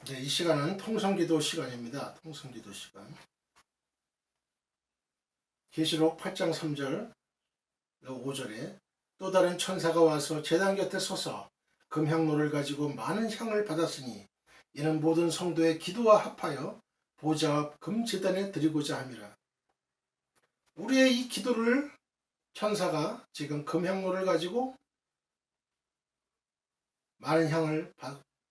네, 이 시간은 통성기도 시간입니다. 통성기도 시간. 계시록 8장 3절 5절에 또 다른 천사가 와서 제단 곁에 서서 금향로를 가지고 많은 향을 받았으니 이는 모든 성도의 기도와 합하여 보좌 앞 금제단에 드리고자 함이라. 우리의 이 기도를 천사가 지금 금향로를 가지고 많은 향을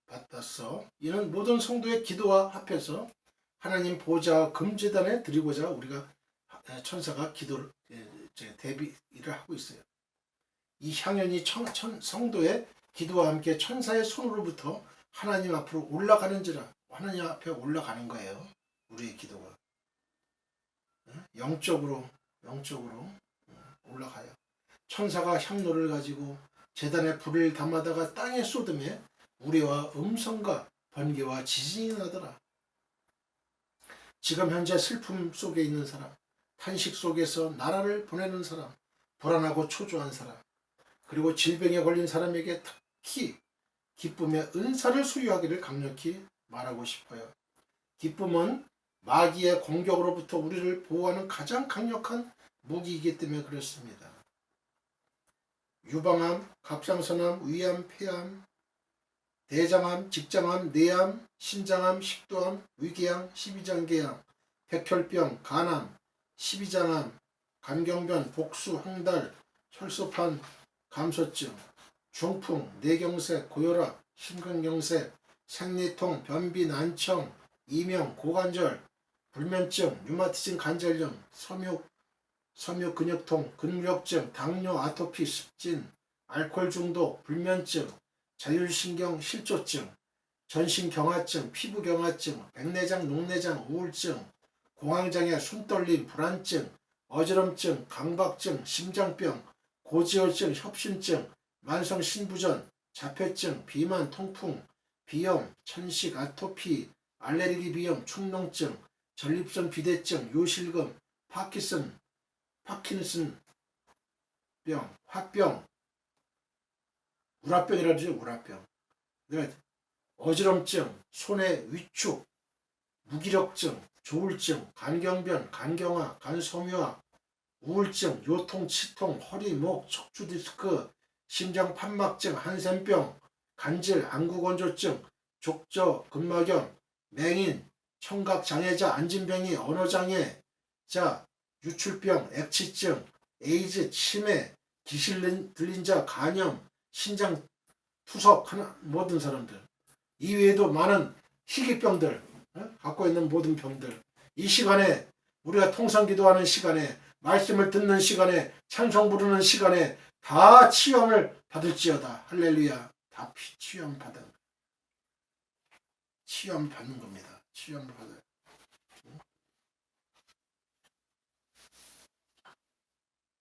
받았어. 이는 모든 성도의 기도와 합해서 하나님 보좌 금제단에 드리고자 우리가 천사가 기도를 대비를 하고 있어요. 이 향연이 성도의 기도와 함께 천사의 손으로부터 하나님 앞으로 올라가는지라. 하나님 앞에 올라가는 거예요. 우리의 기도가 영적으로 올라가요. 천사가 향로를 가지고 제단에 불을 담아다가 땅에 쏟음에 우레와 음성과 번개와 지진이 나더라. 지금 현재 슬픔 속에 있는 사람, 탄식 속에서 나라를 보내는 사람, 불안하고 초조한 사람, 그리고 질병에 걸린 사람에게 특히 기쁨의 은사를 소유하기를 강력히 말하고 싶어요. 기쁨은 마귀의 공격으로부터 우리를 보호하는 가장 강력한 무기이기 때문에 그렇습니다. 유방암, 갑상선암, 위암, 폐암, 대장암, 직장암, 뇌암, 신장암, 식도암, 위궤양, 십이장계암, 백혈병, 간암, 십이장암, 간경변, 복수, 황달, 혈소판, 감소증, 중풍, 뇌경색, 고혈압, 심근경색, 생리통, 변비, 난청, 이명, 고관절, 불면증, 류마티즘 관절염, 섬유 근육통, 근육증, 당뇨, 아토피, 습진, 알코올 중독, 불면증, 자율신경 실조증, 전신경화증, 피부경화증, 백내장, 녹내장, 우울증, 공황장애, 숨떨림, 불안증, 어지럼증, 강박증, 심장병, 고지혈증, 협심증, 만성신부전, 자폐증, 비만, 통풍, 비염, 천식, 아토피, 알레르기 비염, 축농증, 전립선 비대증, 요실금, 파킨슨병, 화병, 우라병이라고 하죠. 우라병. 어지럼증, 손의 위축, 무기력증, 조울증, 간경변, 간경화, 간소묘화, 우울증, 요통, 치통, 허리, 목, 척추 디스크, 심장 판막증, 한센병, 간질, 안구건조증, 족저, 근막염, 맹인, 청각장애자, 안진뱅이, 언어장애, 유출병, 액치증, 에이즈, 치매, 귀신 들린 자, 간염, 신장 투석, 모든 사람들. 이외에도 많은 희귀병들, 갖고 있는 모든 병들. 이 시간에 우리가 통성기도하는 시간에 말씀을 듣는 시간에 찬송 부르는 시간에 다 치유함을 받을지어다. 할렐루야. 다 치유함 받은 치유함 받는 겁니다. 치유함 받아요.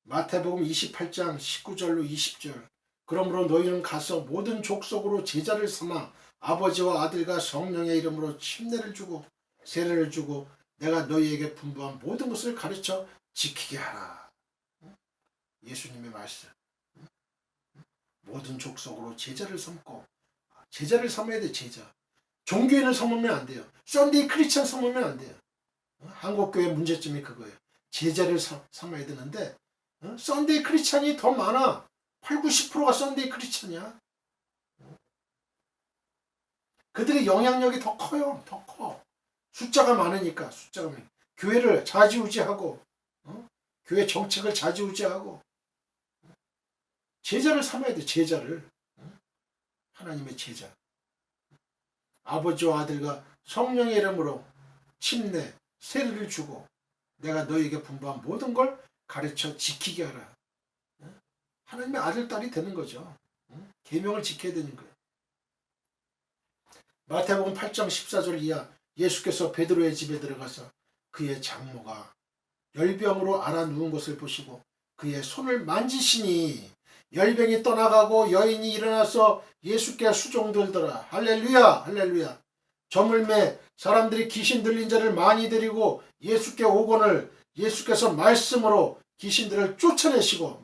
마태복음 28장 19절로 20절. 그러므로 너희는 가서 모든 족속으로 제자를 삼아 아버지와 아들과 성령의 이름으로 침례를 주고 세례를 주고 내가 너희에게 분부한 모든 것을 가르쳐 지키게 하라. 예수님의 말씀. 모든 족속으로 제자를 삼고, 제자를 삼아야 돼. 제자. 종교인을 삼으면 안 돼요. 썬데이 크리스천 삼으면 안 돼요. 한국교회 문제점이 그거예요. 제자를 삼아야 되는데 썬데이 크리스천이 더 많아. 8, 90%가 썬데이 크리스천이야. 그들의 영향력이 더 커요. 더 커. 숫자가 많으니까. 교회를 좌지우지하고 교회 정책을 좌지우지하고 제자를 삼아야 돼. 제자를. 하나님의 제자. 아버지와 아들과 성령의 이름으로 침례, 세례를 주고 내가 너희에게 분부한 모든 걸 가르쳐 지키게 하라. 하나님의 아들, 딸이 되는 거죠. 계명을 지켜야 되는 거예요. 마태복음 8장 14절 이하 예수께서 베드로의 집에 들어가서 그의 장모가 열병으로 앓아 누운 것을 보시고 그의 손을 만지시니 열병이 떠나가고 여인이 일어나서 예수께 수종들더라. 할렐루야, 할렐루야. 저물매 사람들이 귀신 들린 자를 많이 데리고 예수께 오거늘 예수께서 말씀으로 귀신들을 쫓아내시고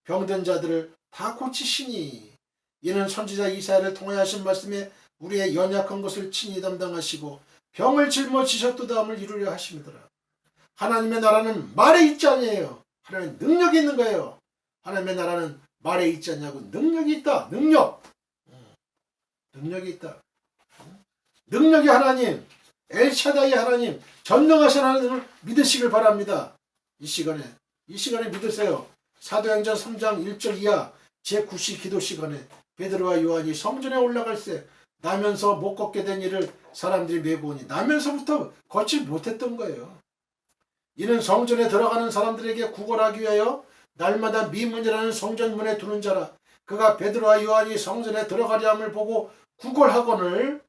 병든 자들을 다 고치시니 이는 선지자 이사야를 통하여 하신 말씀에 우리의 연약한 것을 친히 담당하시고 병을 짊어지셨도다함을 이루려 하심이더라. 하나님의 나라는 말에 있지 아니에요. 하나님 능력이 있는 거예요. 하나님의 나라는 말에 있지 않냐고. 능력이 있다. 능력이 있다. 능력이 하나님, 엘샤다이 하나님, 전능하신 하나님을 믿으시길 바랍니다. 이 시간에 믿으세요. 사도행전 3장 1절 이하 제9시 기도 시간에 베드로와 요한이 성전에 올라갈 때 나면서 못 걷게 된 일을 사람들이 메고 오니 나면서부터 걷지 못했던 거예요. 이는 성전에 들어가는 사람들에게 구걸하기 위하여 날마다 미문이라는 성전문에 두는 자라. 그가 베드로와 요한이 성전에 들어가려 함을 보고 구걸하거늘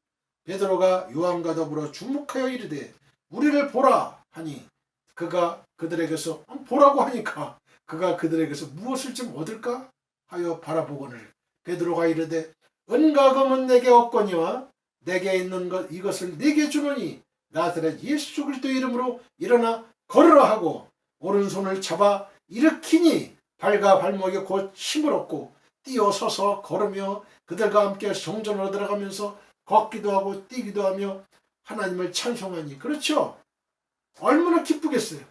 베드로가 요한과 더불어 주목하여 이르되 우리를 보라 하니 그가 그들에게서 보라고 하니까 그가 그들에게서 무엇을 좀 얻을까 하여 바라보거늘 베드로가 이르되 은과 금은 내게 없거니와 내게 있는 것 이것을 네게 주노니 나사렛 예수 그리스도 이름으로 일어나 걸으라 하고 오른손을 잡아 일으키니 발과 발목에 곧 힘을 얻고 뛰어서서 걸으며 그들과 함께 성전으로 들어가면서 걷기도 하고 뛰기도 하며 하나님을 찬송하니. 그렇죠? 얼마나 기쁘겠어요.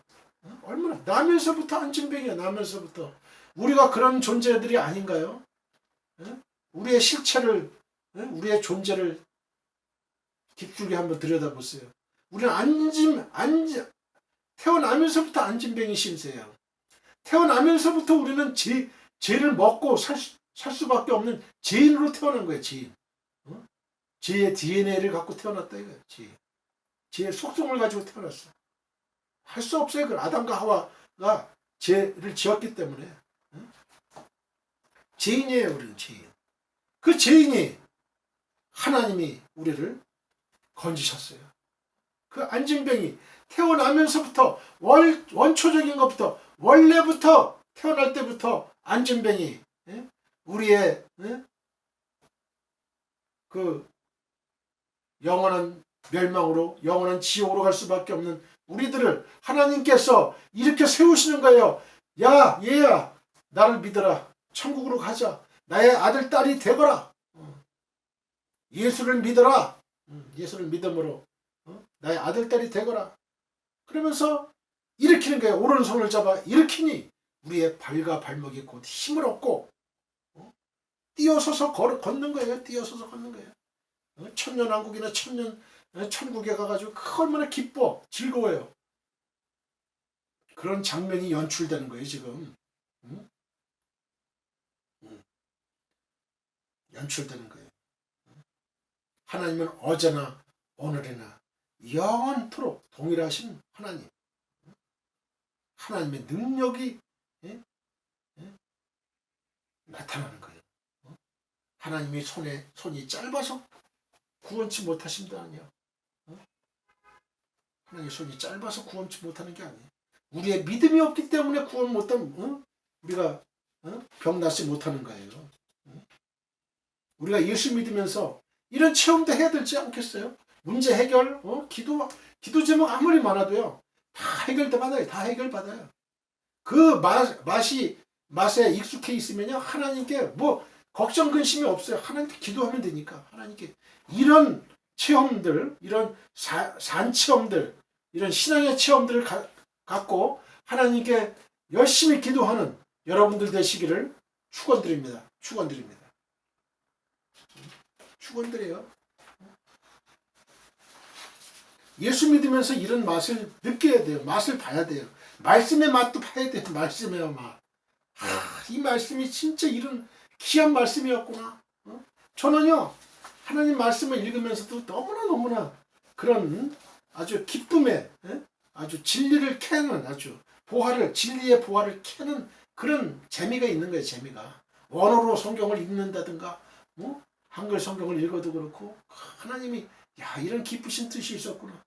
얼마나. 나면서부터 안진뱅이야. 나면서부터. 우리가 그런 존재들이 아닌가요? 우리의 실체를, 우리의 존재를 깊숙이 한번 들여다보세요. 우리는 태어나면서부터 안진뱅이 신세예요. 태어나면서부터 우리는 죄를 먹고 살 수밖에 없는 죄인으로 태어난 거예요. 죄인. 죄의 DNA를 갖고 태어났다 이거예요. 죄의 속성을 가지고 태어났어. 할 수 없어요. 그 아담과 하와가 죄를 지었기 때문에. 죄인이에요. 우리는 죄인. 그 죄인이 하나님이 우리를 건지셨어요. 그 안진뱅이 태어나면서부터 원초적인 것부터 원래부터 태어날 때부터 안진뱅이 우리의 그 영원한 멸망으로 영원한 지옥으로 갈 수밖에 없는 우리들을 하나님께서 이렇게 세우시는 거예요. 야 얘야 나를 믿어라. 천국으로 가자. 나의 아들 딸이 되거라. 예수를 믿어라. 예수를 믿음으로 나의 아들 딸이 되거라. 그러면서 일으키는 거예요. 오른손을 잡아 일으키니 우리의 발과 발목이 곧 힘을 얻고 뛰어서서 걷는 거예요. 뛰어서서 걷는 거예요. 천년왕국이나 천국에 가가지고 얼마나 기뻐 즐거워요. 그런 장면이 연출되는 거예요. 지금 연출되는 거예요. 하나님은 어제나 오늘이나 영원토록 동일하신 하나님. 하나님의 능력이 나타나는 거예요. 하나님의 손이 짧아서 구원치 못하신다 아니야. 하나님의 손이 짧아서 구원치 못하는 게 아니에요. 우리의 믿음이 없기 때문에 구원 못하면 우리가 병 낫지 못하는 거예요. 우리가 예수 믿으면서 이런 체험도 해야 되지 않겠어요? 문제 해결, 기도 제목 아무리 많아도요. 다 해결받아요. 다 해결받아요. 그 맛에 익숙해 있으면요. 하나님께 뭐 걱정 근심이 없어요. 하나님께 기도하면 되니까. 하나님께 이런 체험들, 이런 산 체험들, 이런 신앙의 체험들을 갖고 하나님께 열심히 기도하는 여러분들 되시기를 축원드립니다. 축원드립니다. 축원드려요. 예수 믿으면서 이런 맛을 느껴야 돼요. 맛을 봐야 돼요. 말씀의 맛도 봐야 돼요. 말씀의 맛. 이 말씀이 진짜 이런 귀한 말씀이었구나. 저는요 하나님 말씀을 읽으면서도 너무나 그런 아주 기쁨에 아주 진리를 캐는 아주 진리의 보화를 캐는 그런 재미가 있는 거예요. 재미가 원어로 성경을 읽는다든가 한글 성경을 읽어도 그렇고 하나님이 이런 기쁘신 뜻이 있었구나.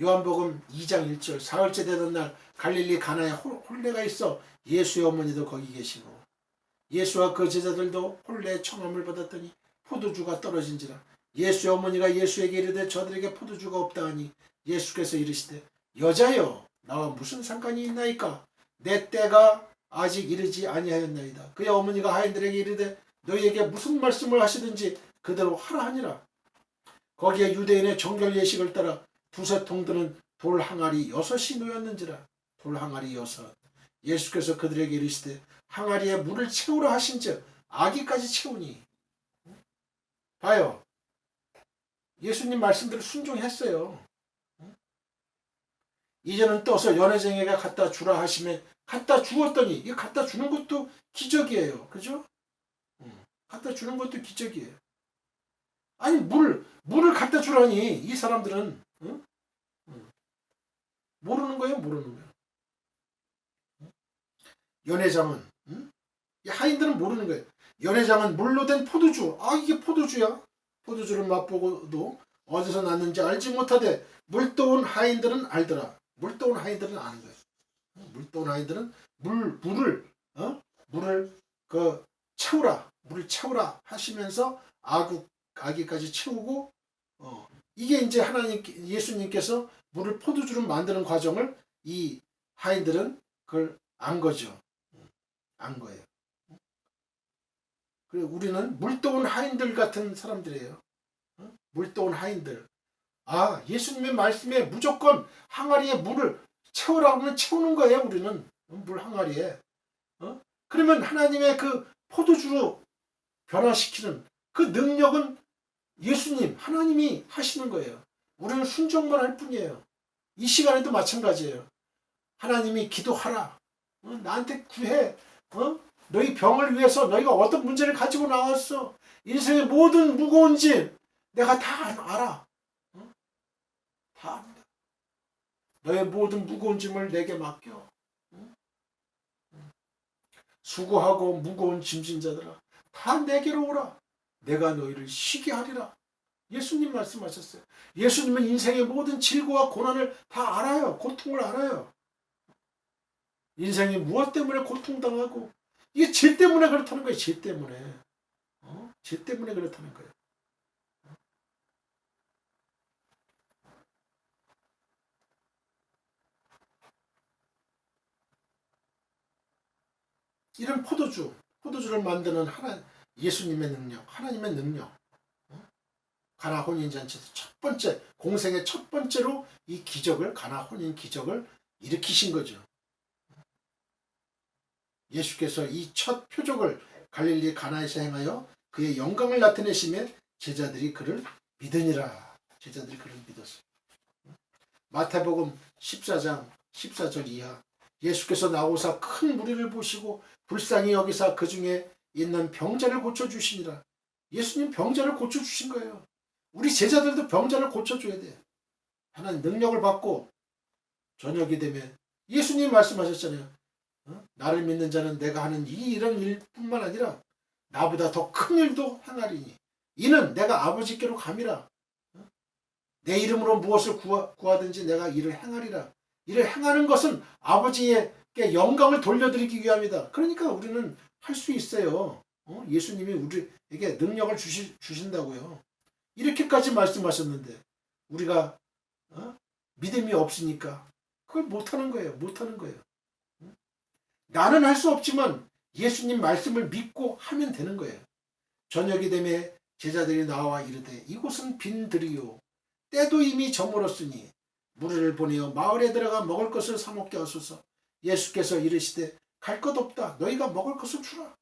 요한복음 2장 1절 사흘째 되던 날 갈릴리 가나에 혼례가 있어 예수의 어머니도 거기 계시고 예수와 그 제자들도 혼례의 청함을 받았더니 포도주가 떨어진지라 예수의 어머니가 예수에게 이르되 저들에게 포도주가 없다 하니 예수께서 이르시되 여자여 나와 무슨 상관이 있나이까 내 때가 아직 이르지 아니하였나이다. 그의 어머니가 하인들에게 이르되 너희에게 무슨 말씀을 하시든지 그대로 하라 하니라. 거기에 유대인의 정결 예식을 따라 두세 통 드는 돌 항아리 6이 놓였는지라. 돌 항아리 6. 예수께서 그들에게 이르시되 항아리에 물을 채우라 하신즉 아기까지 채우니. 봐요. 예수님 말씀대로 순종했어요. 이제는 떠서 연회쟁이가 갖다 주라 하시매 갖다 주었더니, 이 갖다 주는 것도 기적이에요. 그죠? 갖다 주는 것도 기적이에요. 아니 물을 갖다 주라니 이 사람들은 모르는 거예요. 모르는 거예요. 연회장은 이 하인들은 모르는 거예요. 연회장은 물로 된 포도주. 아, 이게 포도주야? 포도주를 맛보고도 어디서 났는지 알지 못하되 물도온 하인들은 알더라. 물도온 하인들은 아는 거예요. 물도온 하인들은 물을 채우라. 물을 채우라 하시면서 아기까지 채우고 이게 이제 예수님께서 물을 포도주로 만드는 과정을 이 하인들은 그걸 안 거죠. 안 거예요. 그리고 우리는 물도온 하인들 같은 사람들이에요. 물도온 하인들. 아, 예수님의 말씀에 무조건 항아리에 물을 채우라고 하면 채우는 거예요. 우리는 물 항아리에. 그러면 하나님의 그 포도주로 변화시키는 그 능력은 예수님, 하나님이 하시는 거예요. 우리는 순종만 할 뿐이에요. 이 시간에도 마찬가지예요. 하나님이 기도하라. 나한테 구해. 너희 병을 위해서 너희가 어떤 문제를 가지고 나왔어. 인생의 모든 무거운 짐 내가 다 알아. 다 압니다. 너의 모든 무거운 짐을 내게 맡겨. 수고하고 무거운 짐진 자들아 다 내게로 오라. 내가 너희를 쉬게 하리라. 예수님 말씀하셨어요. 예수님은 인생의 모든 질고와 고난을 다 알아요. 고통을 알아요. 인생이 무엇 때문에 고통당하고 이게 죄 때문에 그렇다는 거예요. 죄 때문에. 죄 때문에 그렇다는 거예요. 이런 포도주를 만드는 예수님의 능력, 하나님의 능력. 가나 혼인잔치에서 첫 번째, 공생의 첫 번째로 이 기적을, 가나 혼인 기적을 일으키신 거죠. 예수께서 이 첫 표적을 갈릴리 가나에서 행하여 그의 영광을 나타내심에 제자들이 그를 믿으니라. 제자들이 그를 믿었어요. 마태복음 14장 14절 이하. 예수께서 나오사 큰 무리를 보시고 불쌍히 여기사 그 중에 있는 병자를 고쳐주시니라. 예수님 병자를 고쳐주신 거예요. 우리 제자들도 병자를 고쳐줘야 돼. 하나님 능력을 받고 저녁이 되면 예수님 말씀하셨잖아요. 나를 믿는 자는 내가 하는 이런 일뿐만 아니라 나보다 더 큰 일도 행하리니 이는 내가 아버지께로 감이라. 내 이름으로 무엇을 구하든지 내가 이를 행하리라. 이를 행하는 것은 아버지에게 영광을 돌려드리기 위함이다. 그러니까 우리는 할 수 있어요. 예수님이 우리에게 능력을 주신다고요. 이렇게까지 말씀하셨는데 우리가 믿음이 없으니까 그걸 못하는 거예요. 못하는 거예요. 나는 할 수 없지만 예수님 말씀을 믿고 하면 되는 거예요. 저녁이 되매 제자들이 나와 이르되 이곳은 빈들이요 때도 이미 저물었으니 무리를 보내어 마을에 들어가 먹을 것을 사 먹게 하소서. 예수께서 이르시되 갈 것 없다. 너희가 먹을 것을 주라.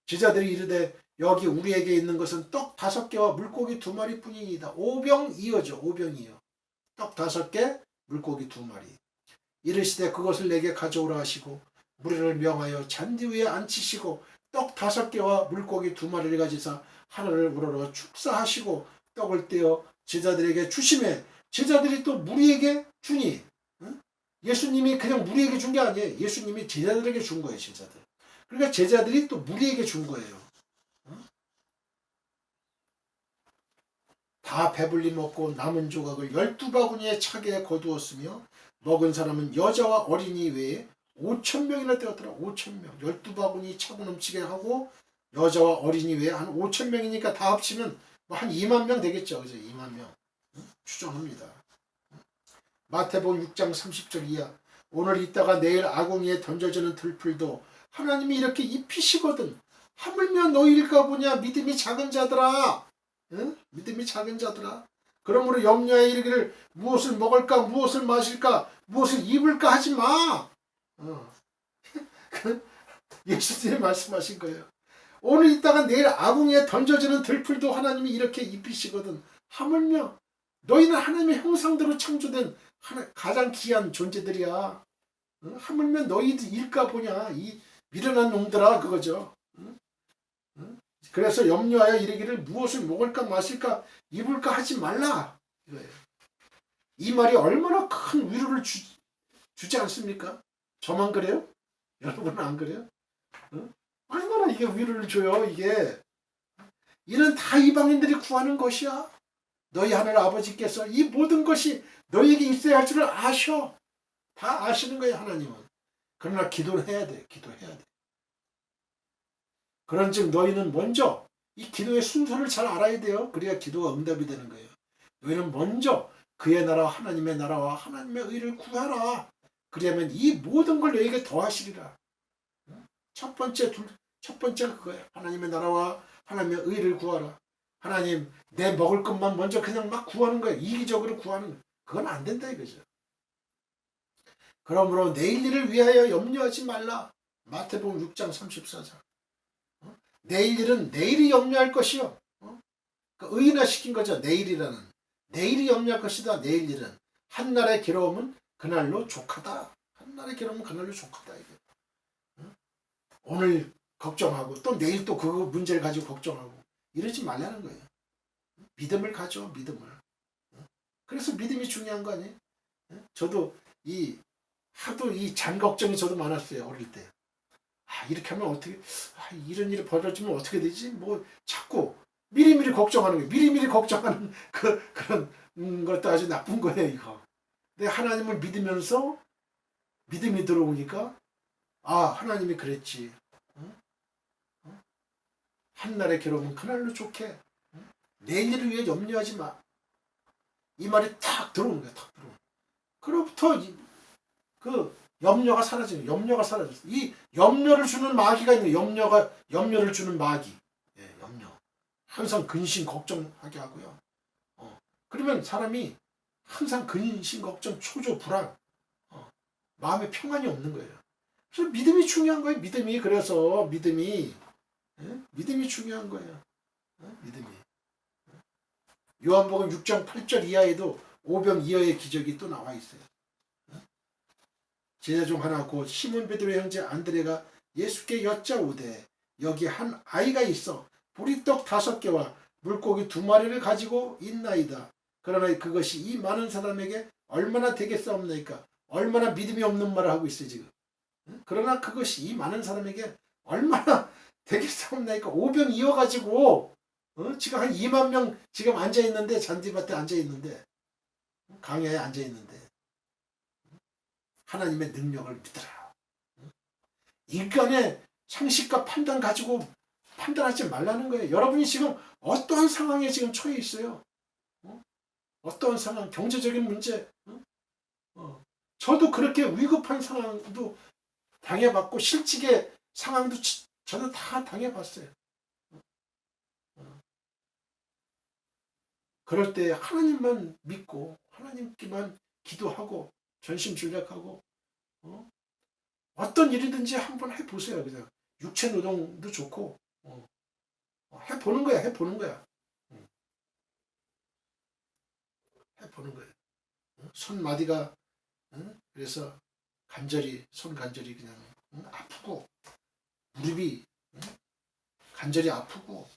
제자들이 이르되 여기 우리에게 있는 것은 떡 5개와 물고기 2마리 뿐이니이다. 오병이어죠. 오병이어. 떡 5개, 물고기 2마리. 이르시되 그것을 내게 가져오라 하시고 무리를 명하여 잔디 위에 앉히시고 떡 5개와 물고기 2마리를 가지사 하늘을 우러러 축사하시고 떡을 떼어 제자들에게 주시매 제자들이 또 무리에게 주니 예수님이 그냥 무리에게 준 게 아니에요. 예수님이 제자들에게 준 거예요. 제자들. 그러니까 제자들이 또 무리에게 준 거예요. 다 배불리 먹고 남은 조각을 12바구니에 차게 거두었으며 먹은 사람은 여자와 어린이 외에 5,000명이나 되었더라. 5,000명. 12바구니 차고 넘치게 하고 여자와 어린이 외에 한 5,000명이니까 다 합치면 한 2만 명 되겠죠. 그죠? 2만 명. 추정합니다. 마태복음 6장 30절 이하. 오늘 있다가 내일 아궁이에 던져지는 들풀도 하나님이 이렇게 입히시거든 하물며 너희일까 보냐. 믿음이 작은 자들아. 응? 믿음이 작은 자들아. 그러므로 염려하여 이르기를 무엇을 먹을까 무엇을 마실까 무엇을 입을까 하지 마. 예수님이 말씀하신 거예요. 오늘 있다가 내일 아궁이에 던져지는 들풀도 하나님이 이렇게 입히시거든. 하물며 너희는 하나님의 형상대로 창조된 가장 귀한 존재들이야. 하물며 너희들 일까 보냐. 이 미련한 놈들아 그거죠. 그래서 염려하여 이르기를 무엇을 먹을까 마실까 입을까 하지 말라. 이거예요. 이 말이 얼마나 큰 위로를 주지 않습니까? 저만 그래요? 여러분은 안 그래요? 얼마나 이게 위로를 줘요. 이게 이는 다 이방인들이 구하는 것이야. 너희 하늘 아버지께서 이 모든 것이 너희에게 있어야 할 줄을 아셔. 다 아시는 거예요. 하나님은. 그러나 기도를 해야 돼. 기도해야 돼. 그런즉 너희는 먼저 이 기도의 순서를 잘 알아야 돼요. 그래야 기도가 응답이 되는 거예요. 너희는 먼저 그의 나라와 하나님의 나라와 하나님의 의를 구하라. 그러면 이 모든 걸 너희에게 더하시리라. 첫 번째가 그거예요. 하나님의 나라와 하나님의 의를 구하라. 하나님 내 먹을 것만 먼저 그냥 막 구하는 거예요. 이기적으로 구하는 거예요. 그건 안 된다 이거죠. 그러므로 내일 일을 위하여 염려하지 말라. 마태복음 6장 34절. 내일 일은 내일이 염려할 것이요. 그러니까 의인화시킨 거죠. 내일이라는. 내일이 염려할 것이다. 내일 일은. 한날의 괴로움은 그날로 족하다. 한날의 괴로움은 그날로 족하다. 이게. 오늘 걱정하고 또 내일 또 그 문제를 가지고 걱정하고 이러지 말라는 거예요. 믿음을 가져. 믿음을. 그래서 믿음이 중요한 거 아니에요? 저도 하도 이 잔 걱정이 저도 많았어요. 어릴 때. 이렇게 하면 어떻게 이런 일이 벌어지면 어떻게 되지? 뭐 자꾸 미리미리 걱정하는 거예요. 미리미리 걱정하는 그런 것도 아주 나쁜 거예요. 이거. 근데 하나님을 믿으면서 믿음이 들어오니까 하나님이 그랬지. 한날의 괴로움은 그날로 좋게. 내일 일을 위해 염려하지 마. 이 말이 탁 들어오는 거야. 탁 들어오는. 그로부터 그 염려가 사라지는. 염려가 사라졌어. 이 염려를 주는 마귀가 있는 거예요. 염려를 주는 마귀. 예, 염려. 항상 근심 걱정하게 하고요. 그러면 사람이 항상 근심 걱정 초조 불안. 마음에 평안이 없는 거예요. 그래서 믿음이 중요한 거예요. 믿음이. 그래서 믿음이 중요한 거예요. 믿음이. 요한복음 6장 8절 이하에도 오병이어의 기적이 또 나와 있어요. 제자 중 하나 곧 시몬 베드로의 형제 안드레가 예수께 여짜오되 여기 한 아이가 있어 보리떡 5개와 물고기 2마리를 가지고 있나이다. 그러나 그것이 이 많은 사람에게 얼마나 되겠사옵나이까. 얼마나 믿음이 없는 말을 하고 있어요 지금. 그러나 그것이 이 많은 사람에게 얼마나 되겠사옵나이까. 오병이어 가지고 지금 한 2만 명 지금 앉아있는데, 잔디밭에 앉아있는데, 강야에 앉아있는데 하나님의 능력을 믿으라. 인간의 상식과 판단 가지고 판단하지 말라는 거예요. 여러분이 지금 어떠한 상황에 지금 처해 있어요. 어떠한 상황, 경제적인 문제. 저도 그렇게 위급한 상황도 당해봤고 실직의 상황도 저도 다 당해봤어요. 그럴 때 하나님만 믿고 하나님께만 기도하고 전심전력하고 어떤 일이든지 한번 해보세요. 그냥 육체 노동도 좋고 해보는 거야. 해보는 거야. 해보는 거예요. 손마디가 그래서 손 관절이 그냥 아프고 무릎이 관절이 아프고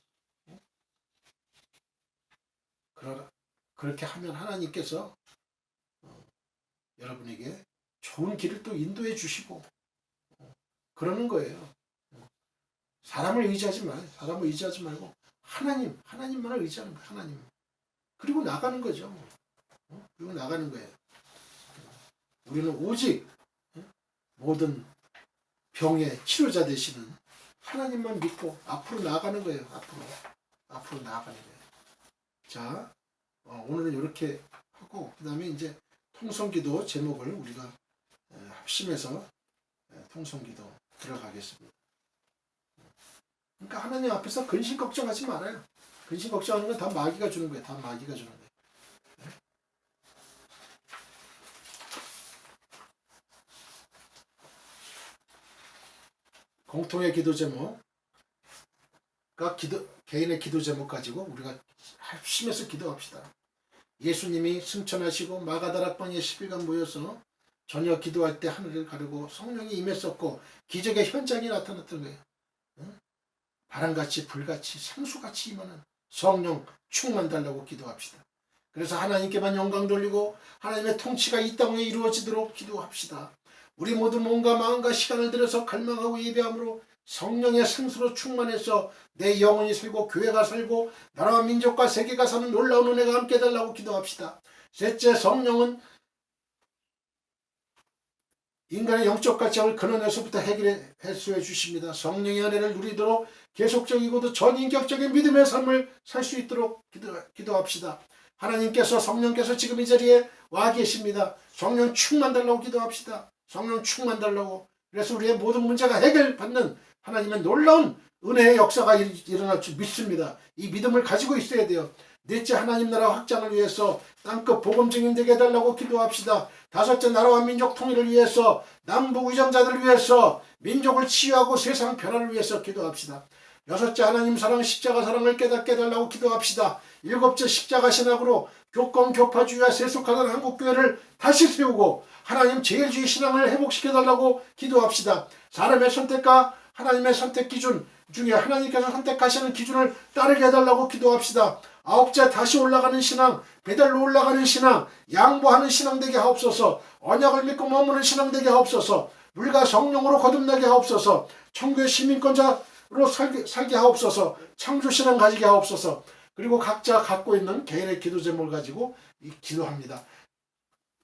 그렇게 하면 하나님께서 여러분에게 좋은 길을 또 인도해 주시고 그러는 거예요. 사람을 의지하지 말고 사람을 의지하지 말고 하나님만을 의지하는 거예요. 하나님. 그리고 나가는 거죠. 그리고 나가는 거예요. 우리는 오직 모든 병의 치료자 되시는 하나님만 믿고 앞으로 나가는 거예요. 앞으로 나가는 거예요. 자, 오늘은 이렇게 하고 그 다음에 이제 통성기도 제목을 우리가 합심해서 통성기도 들어가겠습니다. 그러니까 하나님 앞에서 근심 걱정하지 말아요. 근심 걱정하는 건 다 마귀가 주는 거예요. 다 마귀가 주는 거예요. 공통의 기도 제목, 개인의 기도 제목 가지고 우리가 합심해서 기도합시다. 예수님이 승천하시고 마가다락방에 10일간 모여서 저녁 기도할 때 하늘을 가르고 성령이 임했었고 기적의 현장이 나타났던 거예요. 바람같이 불같이 생수같이 임하는 성령 충만 달라고 기도합시다. 그래서 하나님께만 영광 돌리고 하나님의 통치가 이 땅에 이루어지도록 기도합시다. 우리 모두 몸과 마음과 시간을 들여서 갈망하고 예배함으로 성령의 생수로 충만해서 내 영혼이 살고 교회가 살고 나라와 민족과 세계가 사는 놀라운 은혜가 함께 달라고 기도합시다. 셋째, 성령은 인간의 영적 가치를 근원에서부터 해소해 주십니다. 성령의 은혜를 누리도록 계속적이고도 전인격적인 믿음의 삶을 살 수 있도록 기도합시다. 하나님께서 성령께서 지금 이 자리에 와 계십니다. 성령 충만 달라고 기도합시다. 성령 충만 달라고. 그래서 우리의 모든 문제가 해결받는 하나님의 놀라운 은혜의 역사가 일어날 줄 믿습니다. 이 믿음을 가지고 있어야 돼요. 넷째, 하나님 나라 확장을 위해서 땅끝 복음 증인되게 해달라고 기도합시다. 다섯째, 나라와 민족 통일을 위해서 남북 의정자들을 위해서 민족을 치유하고 세상 변화를 위해서 기도합시다. 여섯째, 하나님 사랑 십자가 사랑을 깨닫게 해달라고 기도합시다. 일곱째, 십자가 신학으로 교권 교파주의와 세속하던 한국교회를 다시 세우고 하나님 제일주의 신앙을 회복시켜달라고 기도합시다. 사람의 선택과 하나님의 선택 기준 중에 하나님께서 선택하시는 기준을 따르게 해달라고 기도합시다. 아홉째, 다시 올라가는 신앙, 배달로 올라가는 신앙, 양보하는 신앙 되게 하옵소서. 언약을 믿고 머무는 신앙 되게 하옵소서. 물과 성령으로 거듭나게 하옵소서. 천국의 시민권자로 살게 하옵소서. 창조신앙 가지게 하옵소서. 그리고 각자 갖고 있는 개인의 기도 제목을 가지고 기도합니다.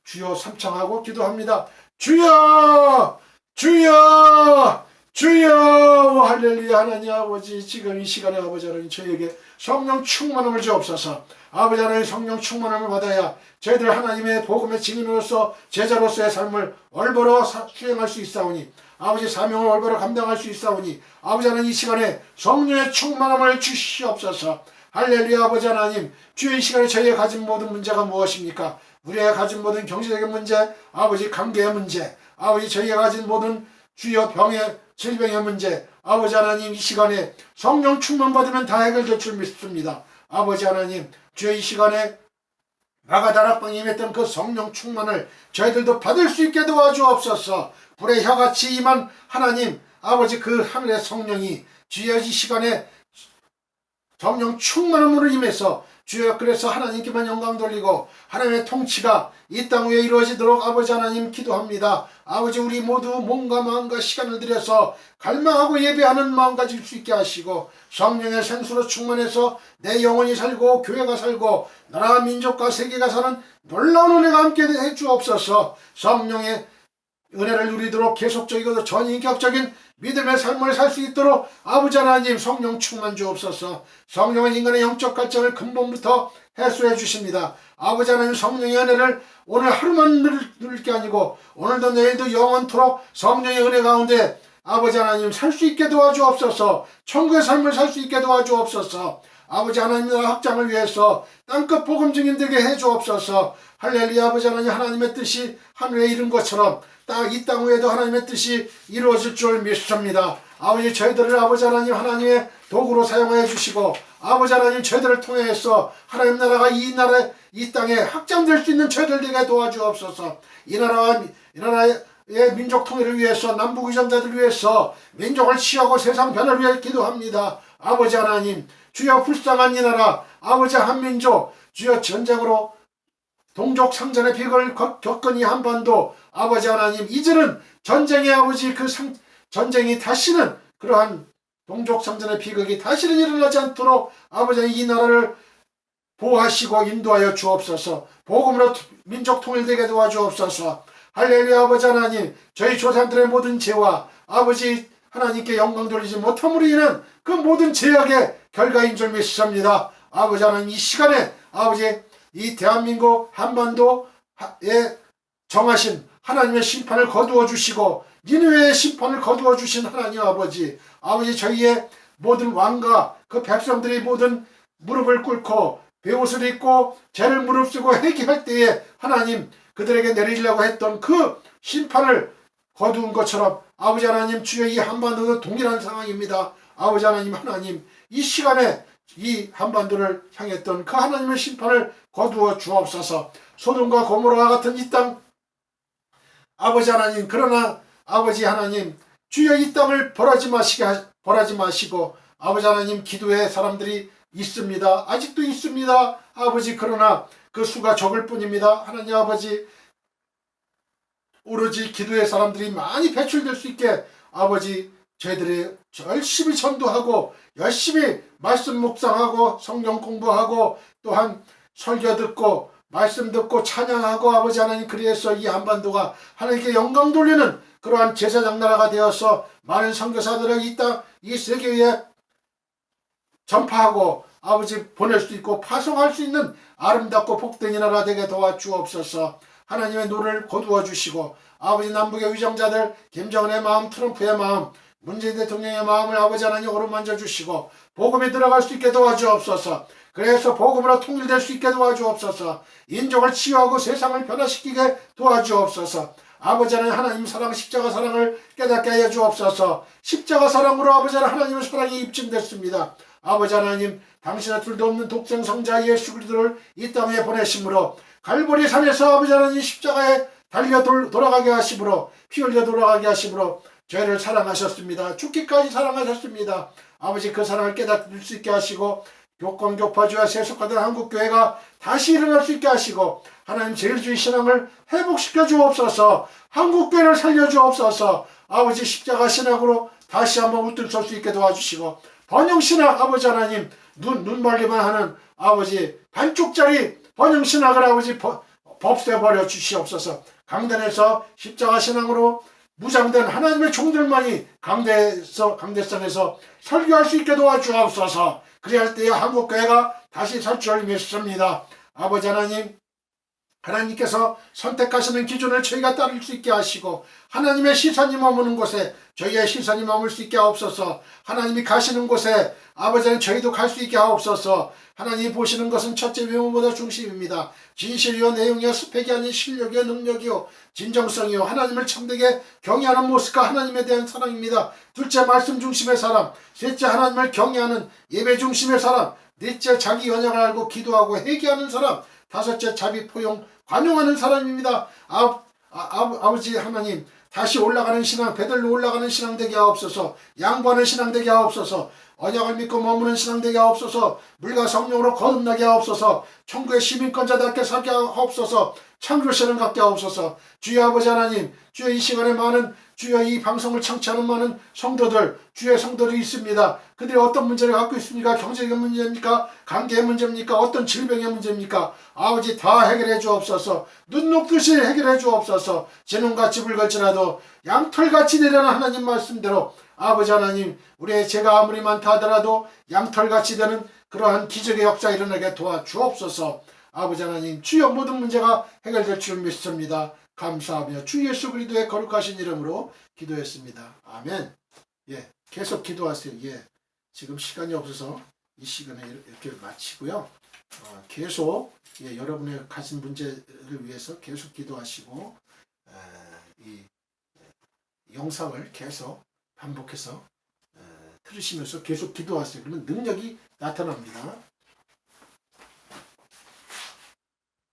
주여 삼창하고 기도합니다. 주여! 주여! 주여! 할렐루야. 하나님 아버지, 지금 이 시간에 아버지 하나님 저희에게 성령 충만함을 주옵소서. 아버지 하나님 성령 충만함을 받아야 저희들 하나님의 복음의 증인으로서 제자로서의 삶을 올바로 수행할 수 있사오니 아버지 사명을 올바로 감당할 수 있사오니 아버지 하나님 이 시간에 성령의 충만함을 주시옵소서. 할렐루야. 아버지 하나님, 주의 이 시간에 저희가 가진 모든 문제가 무엇입니까? 우리가 가진 모든 경제적인 문제, 아버지 관계의 문제, 아버지 저희가 가진 모든 주여 병의 질병의 문제, 아버지 하나님 이 시간에 성령 충만 받으면 다 해결될 줄 믿습니다. 아버지 하나님, 주여 이 시간에 마가다락방에 임했던 그 성령 충만을 저희들도 받을 수 있게 도와주옵소서. 불의 혀같이 임한 하나님 아버지 그 하늘의 성령이 주여 이 시간에 성령 충만함으로 임해서 주여 그래서 하나님께만 영광 돌리고 하나님의 통치가 이 땅 위에 이루어지도록 아버지 하나님 기도합니다. 아버지 우리 모두 몸과 마음과 시간을 들여서 갈망하고 예배하는 마음 가질 수 있게 하시고 성령의 생수로 충만해서 내 영혼이 살고 교회가 살고 나라와 민족과 세계가 사는 놀라운 은혜가 함께 해 주옵소서. 성령의 은혜를 누리도록 계속적이고 전인격적인 믿음의 삶을 살 수 있도록 아버지 하나님 성령 충만 주옵소서. 성령은 인간의 영적 갈증을 근본부터 해소해 주십니다. 아버지 하나님 성령의 은혜를 오늘 하루만 누릴 게 아니고 오늘도 내일도 영원토록 성령의 은혜 가운데 아버지 하나님 살 수 있게 도와주옵소서. 천국의 삶을 살 수 있게 도와주옵소서. 아버지 하나님 나라 확장을 위해서 땅끝 복음 증인되게 해주옵소서. 할렐루야. 아버지 하나님 하나님의 뜻이 하늘에 이룬 것처럼 이 땅 위에도 하나님의 뜻이 이루어질 줄 믿습니다. 아버지 저희들을 아버지 하나님 하나님의 도구로 사용하여 주시고 아버지 하나님 저희들을 통해서 하나님 나라가 이 땅에 확장될 수 있는 저희들에게 도와주옵소서. 이 나라의 민족 통일을 위해서 남북 의정자들을 위해서 민족을 치유하고 세상 변화를 위해 기도합니다. 아버지 하나님 주여 불쌍한 이 나라 아버지 한민족 주여 전쟁으로 동족 상전의 비극을 겪은 이 한반도 아버지 하나님 이제는 전쟁의 아버지 전쟁이 다시는 그러한 동족 상전의 비극이 다시는 일어나지 않도록 아버지 이 나라를 보호하시고 인도하여 주옵소서. 복음으로 민족 통일되게 도와주옵소서. 할렐루야. 아버지 하나님 저희 조상들의 모든 죄와 아버지 하나님께 영광 돌리지 못함으로 인한 그 모든 죄악의 결과인 줄 믿습니다. 아버지 하나님 이 시간에 아버지 이 대한민국 한반도에 정하신 하나님의 심판을 거두어 주시고 니느웨의 심판을 거두어 주신 하나님 아버지 저희의 모든 왕과 그 백성들이 모든 무릎을 꿇고 베옷을 입고 죄를 무릅쓰고 회개할 때에 하나님 그들에게 내리려고 했던 그 심판을 거두은 것처럼 아버지 하나님 주여 이 한반도도 동일한 상황입니다. 아버지 하나님 이 시간에 이 한반도를 향했던 그 하나님의 심판을 거두어 주옵소서. 소돔과 고모라와 같은 이 땅 아버지 하나님 그러나 아버지 하나님 주여 이 땅을 벌하지 마시고 아버지 하나님 기도의 사람들이 있습니다. 아직도 있습니다. 아버지 그러나 그 수가 적을 뿐입니다. 하나님 아버지 오로지 기도의 사람들이 많이 배출될 수 있게 아버지 저희들이 열심히 전도하고 열심히 말씀 묵상하고 성경 공부하고 또한 설교 듣고 말씀 듣고 찬양하고 아버지 하나님 그래서 이 한반도가 하나님께 영광 돌리는 그러한 제사장 나라가 되어서 많은 선교사들을 이 세계에 전파하고 아버지 보낼 수 있고 파송할 수 있는 아름답고 복된 나라 되게 도와주옵소서. 하나님의 눈을 거두어 주시고 아버지 남북의 위정자들 김정은의 마음 트럼프의 마음 문재인 대통령의 마음을 아버지 하나님 어루만져 주시고 복음이 들어갈 수 있게 도와주옵소서. 그래서 복음으로 통일될 수 있게 도와주옵소서. 인종을 치유하고 세상을 변화시키게 도와주옵소서. 아버지 하나님 사랑 십자가 사랑을 깨닫게 하여 주옵소서. 십자가 사랑으로 아버지 하나님의 사랑이 입증됐습니다. 아버지 하나님 당신의 둘도 없는 독생 성자 예수 그리스도를 이 땅에 보내심으로 갈보리 산에서 아버지 하나님 십자가에 달려 돌아가게 하심으로 피 흘려 돌아가게 하심으로 저희를 사랑하셨습니다. 죽기까지 사랑하셨습니다. 아버지 그 사랑을 깨닫을 수 있게 하시고 교권 교파주와 세속화된 한국교회가 다시 일어날 수 있게 하시고 하나님 제일주의 신앙을 회복시켜 주옵소서. 한국교회를 살려 주옵소서. 아버지 십자가 신앙으로 다시 한번 우뚝 설 수 있게 도와주시고 번영신학 아버지 하나님 눈 멀리만 하는 아버지 반쪽짜리 번영신학을 아버지 없애버려 주시옵소서. 강단에서 십자가 신앙으로 무장된 하나님의 종들만이 강대성에서 설교할 수 있게 도와주옵소서. 그리할 때에 한국교회가 다시 설 줄 믿습니다. 아버지 하나님 하나님께서 선택하시는 기준을 저희가 따를 수 있게 하시고 하나님의 시선이 머무는 곳에 저희의 시선이 머물 수 있게 하옵소서. 하나님이 가시는 곳에 아버지는 저희도 갈 수 있게 하옵소서. 하나님이 보시는 것은 첫째 외모보다 중심입니다. 진실이요 내용이요 스펙이 아닌 실력이요 능력이요 진정성이요 하나님을 참되게 경외하는 모습과 하나님에 대한 사랑입니다. 둘째 말씀 중심의 사람, 셋째 하나님을 경외하는 예배 중심의 사람, 넷째 자기 언약을 알고 기도하고 회개하는 사람, 다섯째 자비 포용 관용하는 사람입니다. 아버지 하나님 다시 올라가는 신앙 배들로 올라가는 신앙 되게 하옵소서. 양보하는 신앙 되게 하옵소서. 언약을 믿고 머무는 신앙 되게 하옵소서. 물과 성령으로 거듭나게 하옵소서. 천국의 시민권자답게 살게 하옵소서. 창조 신앙 갖게 하옵소서. 주여 아버지 하나님 주여 이 시간에 많은 주여 이 방송을 청취하는 많은 성도들 주의 성도들이 있습니다. 그들이 어떤 문제를 갖고 있습니까? 경제적인 문제입니까? 관계의 문제입니까? 어떤 질병의 문제입니까? 아버지 다 해결해 주옵소서. 눈 녹듯이 해결해 주옵소서. 재능같이 불걸지라도 양털같이 내려는 하나님 말씀대로 아버지 하나님 우리의 죄가 아무리 많다 하더라도 양털같이 되는 그러한 기적의 역사 일어나게 도와주옵소서. 아버지 하나님 주여 모든 문제가 해결될 줄 믿습니다. 감사하며 주 예수 그리스도의 거룩하신 이름으로 기도했습니다. 아멘. 예, 계속 기도하세요. 예, 지금 시간이 없어서 이 시간에 이렇게 마치고요. 계속 여러분의 가진 문제를 위해서 계속 기도하시고 이 영상을 계속 반복해서 들으시면서 계속 기도하세요. 그러면 능력이 나타납니다.